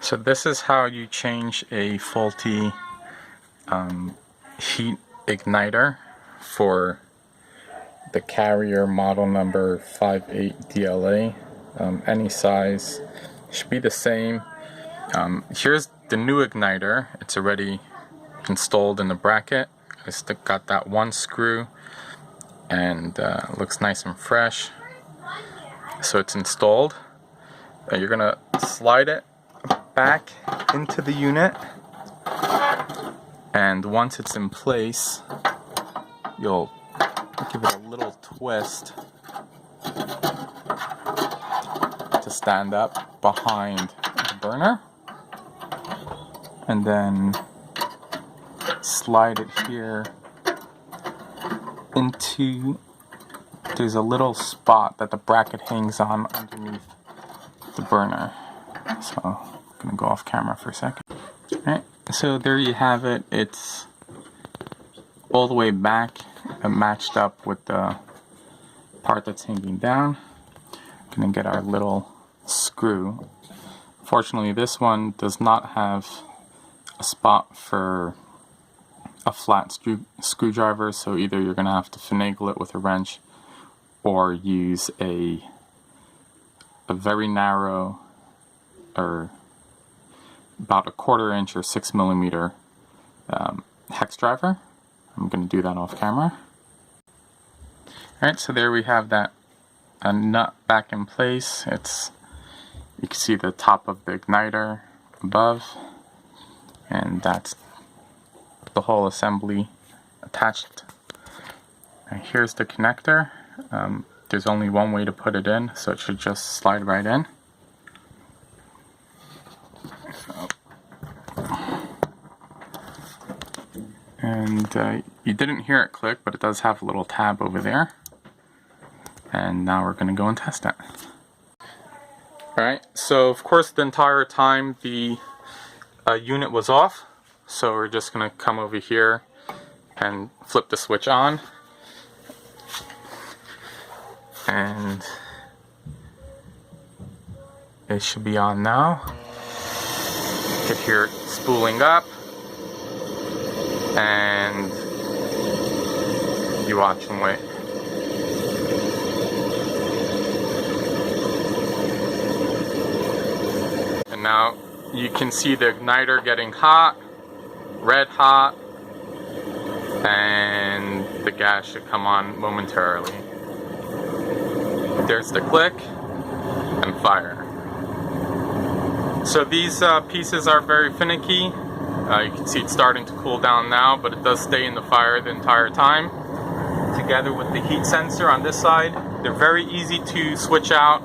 So this is how you change a faulty heat igniter for the carrier model number 58DLA. Any size should be the same. Here's the new igniter. It's already installed in the bracket. I still got that one screw, and looks nice and fresh. So it's installed. You're gonna slide it back into the unit, and once it's in place, you'll give it a little twist to stand up behind the burner, and then slide it here into, there's a little spot that the bracket hangs on underneath the burner. So I'm gonna go off camera for a second. Alright, so there you have it. It's all the way back, matched up with the part that's hanging down. Gonna get our little screw. Fortunately, this one does not have a spot for a flat screwdriver, so either you're gonna have to finagle it with a wrench or use a very narrow, or about 1/4 inch or 6mm hex driver. I'm going to do that off camera. Alright, so there we have that nut back in place. You can see the top of the igniter above, and that's the whole assembly attached. And here's the connector. There's only one way to put it in, so it should just slide right in. And you didn't hear it click, but it does have a little tab over there. And now we're going to go and test it. Alright, so of course the entire time the unit was off, so we're just going to come over here and flip the switch on. And it should be on now. You can hear it spooling up, and you watch and wait. And now you can see the igniter getting hot, red hot, and the gas should come on momentarily. There's the click and fire. So these pieces are very finicky. You can see it's starting to cool down now, but it does stay in the fire the entire time. Together with the heat sensor on this side, they're very easy to switch out.